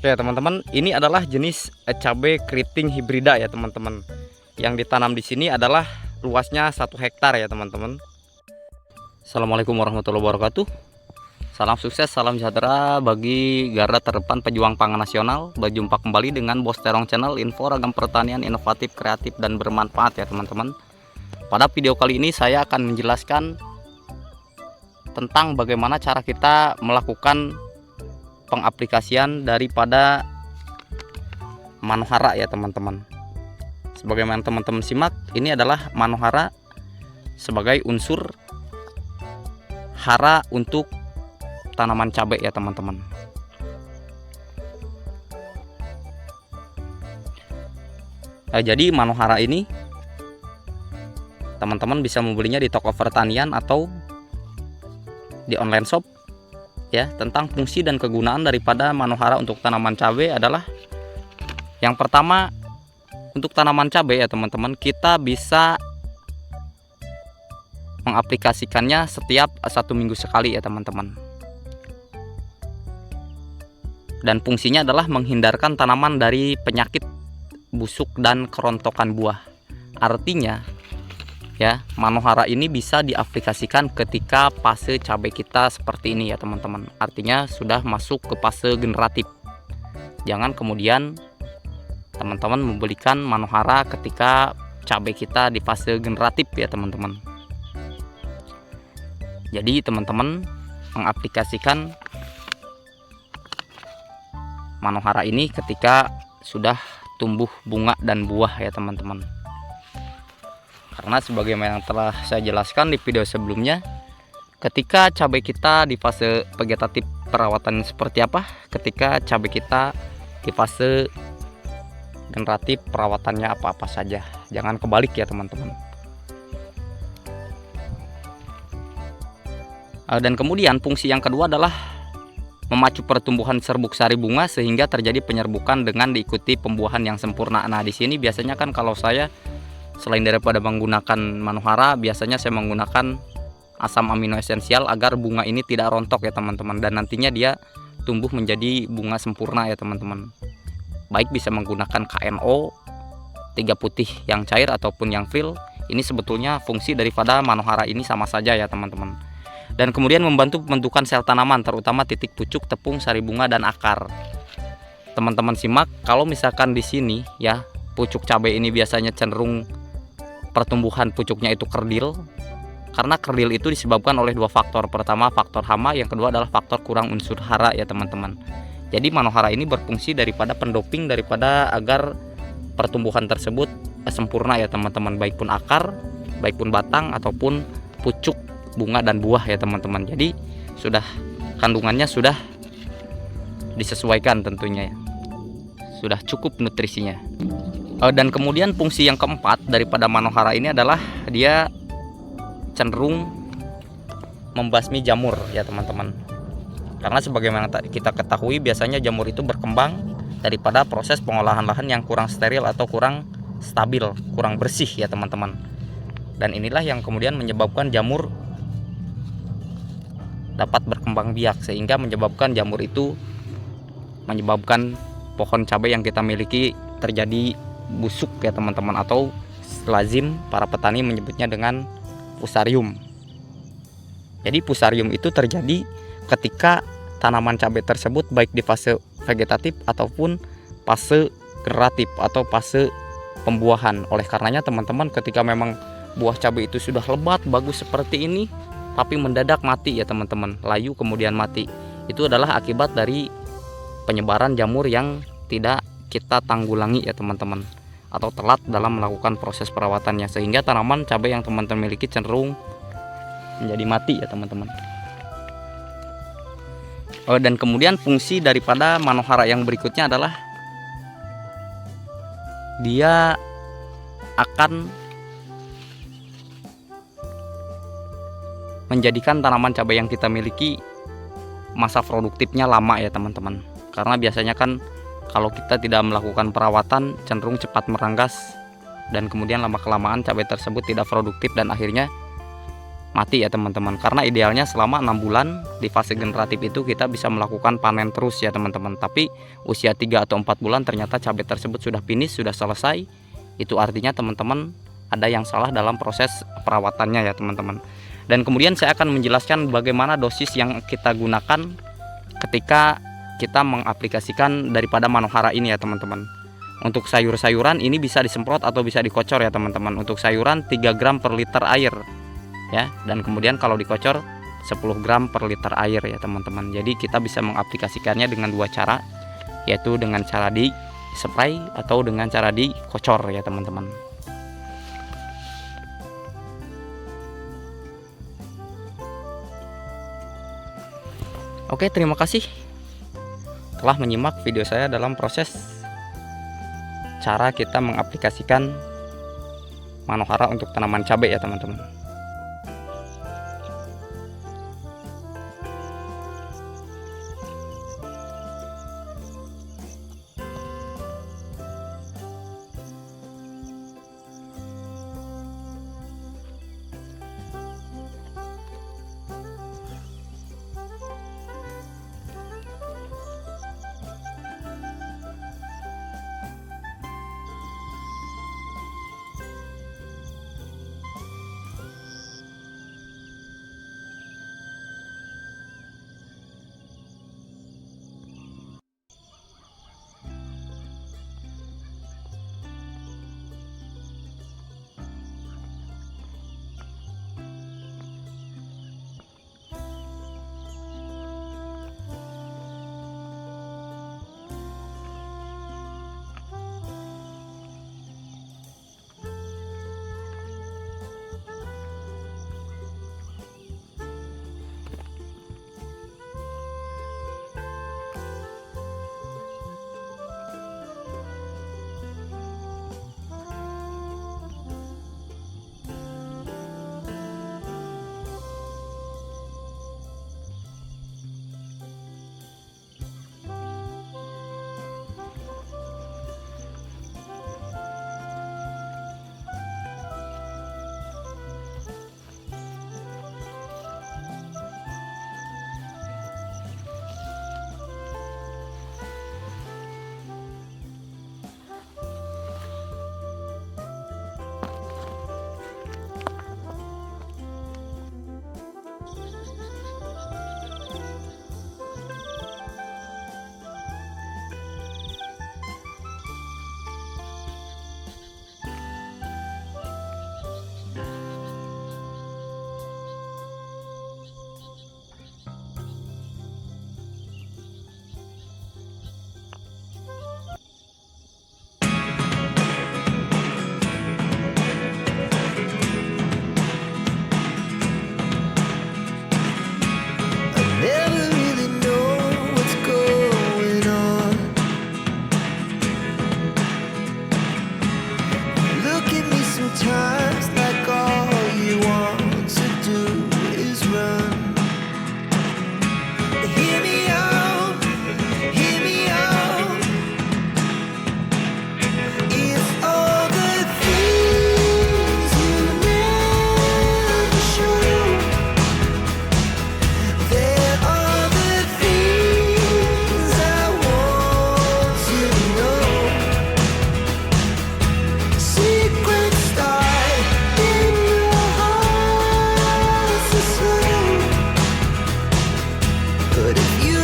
Oke teman-teman, ini adalah jenis cabai keriting hibrida ya teman-teman. Yang ditanam di sini adalah luasnya 1 hektar ya teman-teman. Assalamualaikum warahmatullahi wabarakatuh. Salam sukses, salam sejahtera bagi garda terdepan pejuang pangan nasional. Berjumpa kembali dengan Bos Terong Channel, info ragam pertanian inovatif, kreatif, dan bermanfaat ya teman-teman. Pada video kali ini saya akan menjelaskan tentang bagaimana cara kita melakukan pengaplikasian daripada manohara ya teman-teman. Sebagaimana teman-teman simak, ini adalah manohara sebagai unsur hara untuk tanaman cabai ya teman-teman. Jadi manohara ini teman-teman bisa membelinya di toko pertanian atau di online shop. Ya, tentang fungsi dan kegunaan daripada manohara untuk tanaman cabai adalah yang pertama, untuk tanaman cabai ya teman-teman, kita bisa mengaplikasikannya setiap 1 minggu sekali ya teman-teman. Dan fungsinya adalah menghindarkan tanaman dari penyakit busuk dan kerontokan buah. Artinya ya, manohara ini bisa diaplikasikan ketika fase cabai kita seperti ini ya teman-teman. Artinya sudah masuk ke fase generatif. Jangan kemudian teman-teman membelikan manohara ketika cabai kita di fase generatif ya teman-teman. Jadi teman-teman mengaplikasikan manohara ini ketika sudah tumbuh bunga dan buah ya teman-teman. Karena sebagaimana yang telah saya jelaskan di video sebelumnya, ketika cabai kita di fase vegetatif perawatan seperti apa, ketika cabai kita di fase generatif perawatannya apa-apa saja. Jangan kebalik ya teman-teman. Dan kemudian fungsi yang kedua adalah memacu pertumbuhan serbuk sari bunga sehingga terjadi penyerbukan dengan diikuti pembuahan yang sempurna. Nah, di sini biasanya kan kalau saya selain daripada menggunakan manohara, biasanya saya menggunakan asam amino esensial agar bunga ini tidak rontok ya teman-teman, dan nantinya dia tumbuh menjadi bunga sempurna ya teman-teman. Baik bisa menggunakan KNO 3 putih yang cair ataupun yang fill. Ini sebetulnya fungsi daripada manohara ini sama saja ya teman-teman. Dan kemudian membantu pembentukan sel tanaman, terutama titik pucuk, tepung, sari bunga, dan akar. Teman-teman simak, kalau misalkan di sini ya, pucuk cabai ini biasanya cenderung pertumbuhan pucuknya itu kerdil, karena kerdil itu disebabkan oleh 2 faktor. Pertama faktor hama, yang kedua adalah faktor kurang unsur hara ya teman-teman. Jadi manohara ini berfungsi daripada pendoping daripada agar pertumbuhan tersebut sempurna ya teman-teman, baik pun akar, baik pun batang ataupun pucuk, bunga dan buah ya teman-teman. Jadi sudah kandungannya sudah disesuaikan tentunya ya. Sudah cukup nutrisinya. Dan kemudian fungsi yang keempat daripada manohara ini adalah dia cenderung membasmi jamur ya teman-teman. Karena sebagaimana kita ketahui, biasanya jamur itu berkembang daripada proses pengolahan lahan yang kurang steril atau kurang stabil, kurang bersih ya teman-teman. Dan inilah yang kemudian menyebabkan jamur dapat berkembang biak, sehingga menyebabkan jamur itu menyebabkan pohon cabai yang kita miliki terjadi busuk ya teman-teman, atau lazim para petani menyebutnya dengan fusarium. Jadi fusarium itu terjadi ketika tanaman cabai tersebut baik di fase vegetatif ataupun fase generatif atau fase pembuahan. Oleh karenanya teman-teman, ketika memang buah cabai itu sudah lebat bagus seperti ini tapi mendadak mati ya teman-teman, layu kemudian mati, itu adalah akibat dari penyebaran jamur yang tidak kita tanggulangi ya teman-teman, atau telat dalam melakukan proses perawatannya, sehingga tanaman cabai yang teman-teman miliki cenderung menjadi mati ya teman-teman. Dan kemudian fungsi daripada manohara yang berikutnya adalah dia akan menjadikan tanaman cabai yang kita miliki masa produktifnya lama ya teman-teman. Karena biasanya kan kalau kita tidak melakukan perawatan cenderung cepat meranggas, dan kemudian lama kelamaan cabai tersebut tidak produktif dan akhirnya mati ya teman-teman. Karena idealnya selama 6 bulan di fase generatif itu kita bisa melakukan panen terus ya teman-teman. Tapi usia 3 atau 4 bulan ternyata cabai tersebut sudah finish, sudah selesai. Itu artinya teman-teman ada yang salah dalam proses perawatannya ya teman-teman. Dan kemudian saya akan menjelaskan bagaimana dosis yang kita gunakan ketika kita mengaplikasikan daripada Manohara ini ya teman-teman. Untuk sayur-sayuran ini bisa disemprot atau bisa dikocor ya teman-teman. Untuk sayuran 3 gram per liter air ya, dan kemudian kalau dikocor 10 gram per liter air ya teman-teman. Jadi kita bisa mengaplikasikannya dengan 2 cara, yaitu dengan cara di spray atau dengan cara dikocor ya teman-teman. Oke, terima kasih telah menyimak video saya dalam proses cara kita mengaplikasikan Manohara untuk tanaman cabai ya teman-teman.